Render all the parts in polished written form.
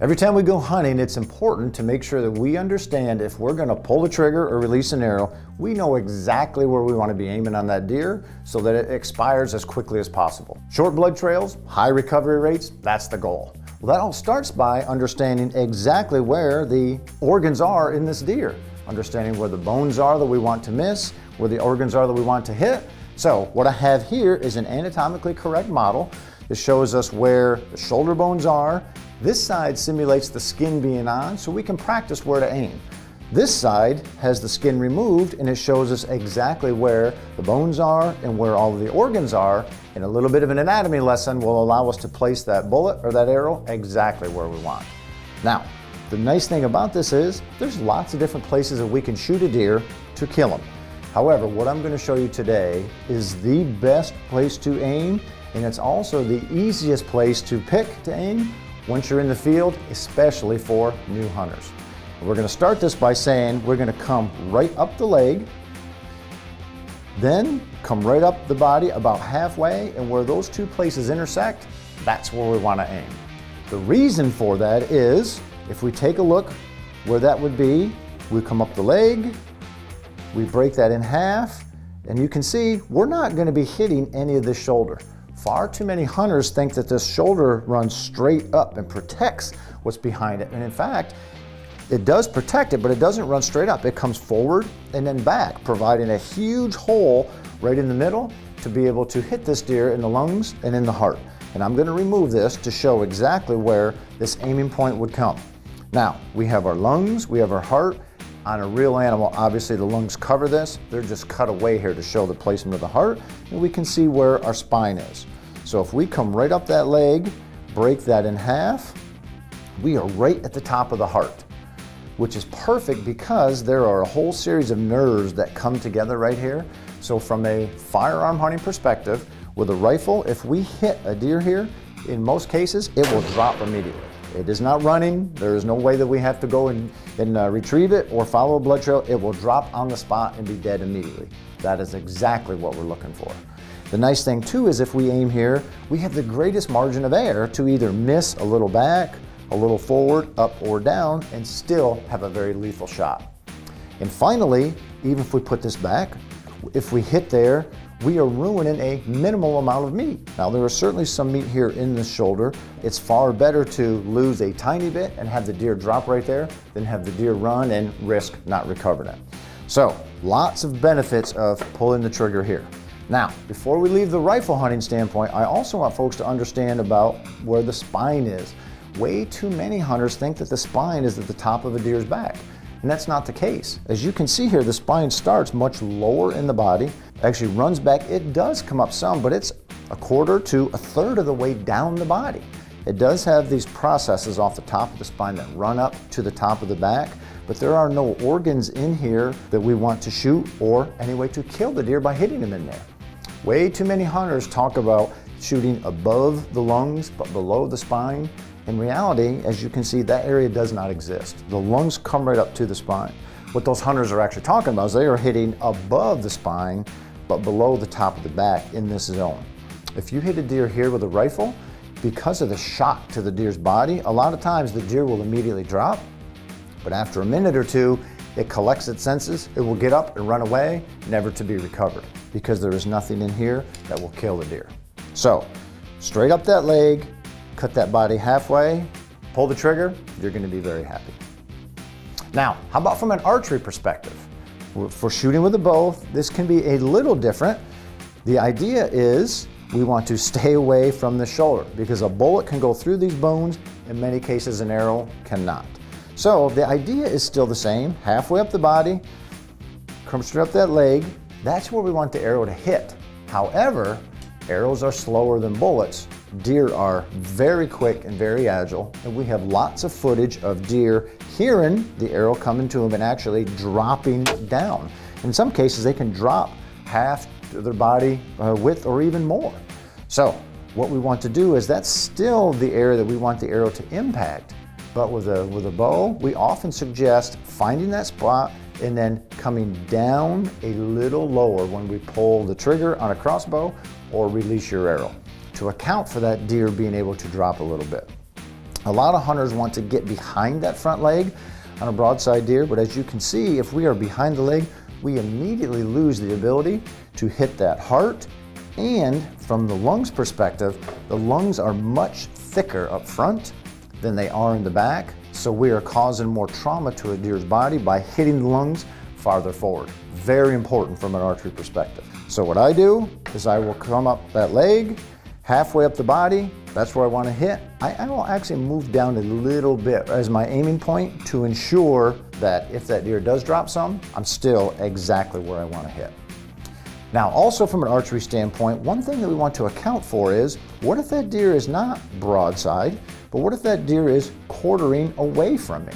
Every time we go hunting, it's important to make sure that we understand if we're going to pull the trigger or release an arrow, we know exactly where we want to be aiming on that deer so that it expires as quickly as possible. Short blood trails, high recovery rates, that's the goal. Well, that all starts by understanding exactly where the organs are in this deer, understanding where the bones are that we want to miss, where the organs are that we want to hit. So what I have here is an anatomically correct model that shows us where the shoulder bones are. This side simulates the skin being on, so we can practice where to aim. This side has the skin removed, and it shows us exactly where the bones are and where all of the organs are, and a little bit of an anatomy lesson will allow us to place that bullet or that arrow exactly where we want. Now, the nice thing about this is there's lots of different places that we can shoot a deer to kill him. However, what I'm going to show you today is the best place to aim, and it's also the easiest place to pick to aim once you're in the field, especially for new hunters. We're going to start this by saying we're going to come right up the leg, then come right up the body about halfway, and where those two places intersect, that's where we want to aim. The reason for that is, if we take a look where that would be, we come up the leg, we break that in half, and you can see we're not going to be hitting any of this shoulder. Far too many hunters think that this shoulder runs straight up and protects what's behind it. And in fact, it does protect it, but it doesn't run straight up. It comes forward and then back, providing a huge hole right in the middle to be able to hit this deer in the lungs and in the heart. And I'm going to remove this to show exactly where this aiming point would come. Now, we have our lungs, we have our heart. On a real animal, obviously the lungs cover this. They're just cut away here to show the placement of the heart, and we can see where our spine is. So if we come right up that leg, break that in half, we are right at the top of the heart, which is perfect because there are a whole series of nerves that come together right here. So from a firearm hunting perspective, with a rifle, if we hit a deer here, in most cases, it will drop immediately. It is not running. There is no way that we have to go and retrieve it or follow a blood trail. It will drop on the spot and be dead immediately. That is exactly what we're looking for. The nice thing too is if we aim here, we have the greatest margin of error to either miss a little back, a little forward, up or down, and still have a very lethal shot. And finally, even if we put this back, if we hit there, we are ruining a minimal amount of meat. Now, there is certainly some meat here in the shoulder. It's far better to lose a tiny bit and have the deer drop right there than have the deer run and risk not recovering it. So, lots of benefits of pulling the trigger here. Now, before we leave the rifle hunting standpoint, I also want folks to understand about where the spine is. Way too many hunters think that the spine is at the top of a deer's back, and that's not the case. As you can see here, the spine starts much lower in the body, actually runs back. It does come up some, but it's a quarter to a third of the way down the body. It does have these processes off the top of the spine that run up to the top of the back, but there are no organs in here that we want to shoot or any way to kill the deer by hitting them in there. Way too many hunters talk about shooting above the lungs but below the spine. In reality, as you can see, that area does not exist. The lungs come right up to the spine. What those hunters are actually talking about is they are hitting above the spine but below the top of the back in this zone. If you hit a deer here with a rifle, because of the shock to the deer's body, a lot of times the deer will immediately drop, but after a minute or two, it collects its senses, it will get up and run away, never to be recovered, because there is nothing in here that will kill the deer. So, straight up that leg, cut that body halfway, pull the trigger, you're going to be very happy. Now, how about from an archery perspective? For shooting with a bow, this can be a little different. The idea is we want to stay away from the shoulder because a bullet can go through these bones. In many cases, an arrow cannot. So the idea is still the same. Halfway up the body, come straight up that leg. That's where we want the arrow to hit. However, arrows are slower than bullets. Deer are very quick and very agile, and we have lots of footage of deer hearing the arrow coming to them and actually dropping down. In some cases, they can drop half their body width or even more. So what we want to do is that's still the area that we want the arrow to impact. But with a bow, we often suggest finding that spot and then coming down a little lower when we pull the trigger on a crossbow or release your arrow to account for that deer being able to drop a little bit. A lot of hunters want to get behind that front leg on a broadside deer, but as you can see, if we are behind the leg, we immediately lose the ability to hit that heart. And from the lungs perspective, the lungs are much thicker up front than they are in the back, so we are causing more trauma to a deer's body by hitting the lungs farther forward. Very important from an archery perspective. So what I do is I will come up that leg, halfway up the body, that's where I want to hit. I will actually move down a little bit as my aiming point to ensure that if that deer does drop some, I'm still exactly where I want to hit. Now, also from an archery standpoint, one thing that we want to account for is, what if that deer is not broadside, but what if that deer is quartering away from me?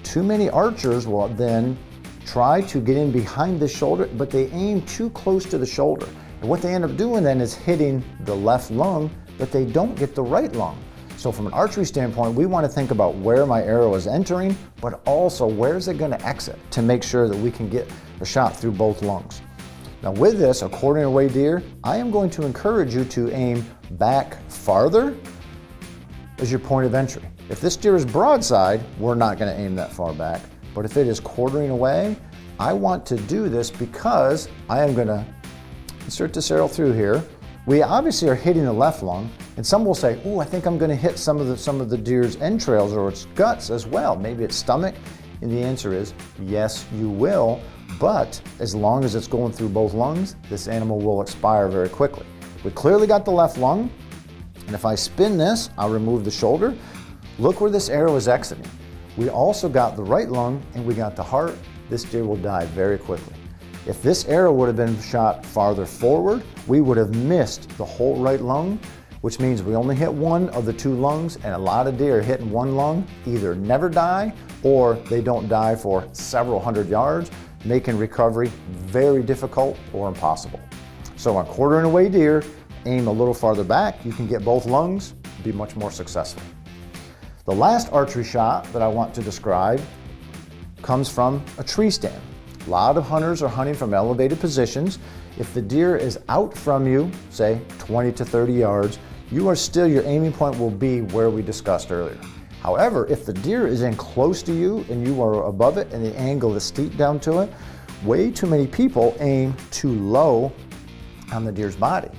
Too many archers will then try to get in behind the shoulder, but they aim too close to the shoulder. And what they end up doing then is hitting the left lung, but they don't get the right lung. So from an archery standpoint, we want to think about where my arrow is entering, but also where is it going to exit to make sure that we can get a shot through both lungs. Now with this, a quartering away deer, I am going to encourage you to aim back farther as your point of entry. If this deer is broadside, we're not going to aim that far back. But if it is quartering away, I want to do this because I am going to insert this arrow through here. We obviously are hitting the left lung, and some will say, oh, I think I'm going to hit some of the deer's entrails or its guts as well, maybe its stomach. And the answer is yes, you will. But as long as it's going through both lungs, this animal will expire very quickly. We clearly got the left lung, and if I spin this, I'll remove the shoulder. Look where this arrow is exiting. We also got the right lung and we got the heart. This deer will die very quickly. If this arrow would have been shot farther forward, we would have missed the whole right lung, which means we only hit one of the two lungs, and a lot of deer hitting one lung either never die or they don't die for several hundred yards, making recovery very difficult or impossible. So on quartering away deer, aim a little farther back, you can get both lungs, be much more successful. The last archery shot that I want to describe comes from a tree stand. A lot of hunters are hunting from elevated positions. If the deer is out from you, say 20 to 30 yards, your aiming point will be where we discussed earlier. However, if the deer is in close to you and you are above it and the angle is steep down to it, way too many people aim too low on the deer's body.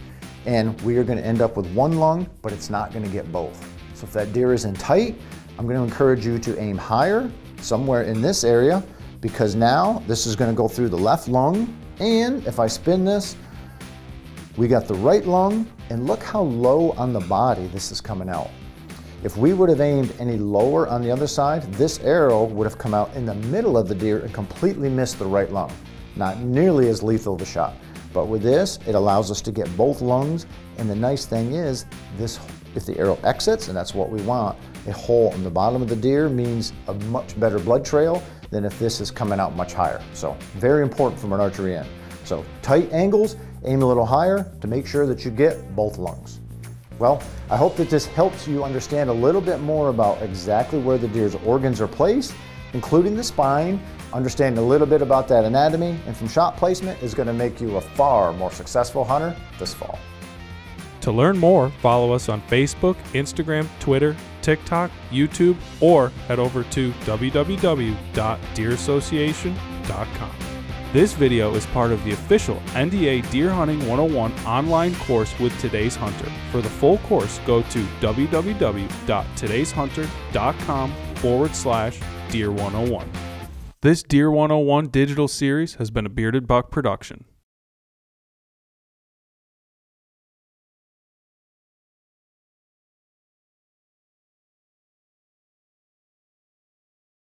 And we are going to end up with one lung, but it's not going to get both. So if that deer is in tight, I'm going to encourage you to aim higher, somewhere in this area, because now this is going to go through the left lung. And if I spin this, we got the right lung, and look how low on the body this is coming out. If we would have aimed any lower on the other side, this arrow would have come out in the middle of the deer and completely missed the right lung. Not nearly as lethal of a shot. But with this, it allows us to get both lungs, and the nice thing is, if the arrow exits, and that's what we want, a hole in the bottom of the deer means a much better blood trail than if this is coming out much higher. So very important from an archery end. So tight angles, aim a little higher to make sure that you get both lungs. Well, I hope that this helps you understand a little bit more about exactly where the deer's organs are placed, including the spine. Understanding a little bit about that anatomy and from shot placement is going to make you a far more successful hunter this fall. To learn more, follow us on Facebook, Instagram, Twitter, TikTok, YouTube, or head over to www.deerassociation.com. This video is part of the official NDA Deer Hunting 101 online course with Today's Hunter. For the full course, go to www.todayshunter.com/Deer101. This Deer 101 digital series has been a Bearded Buck production.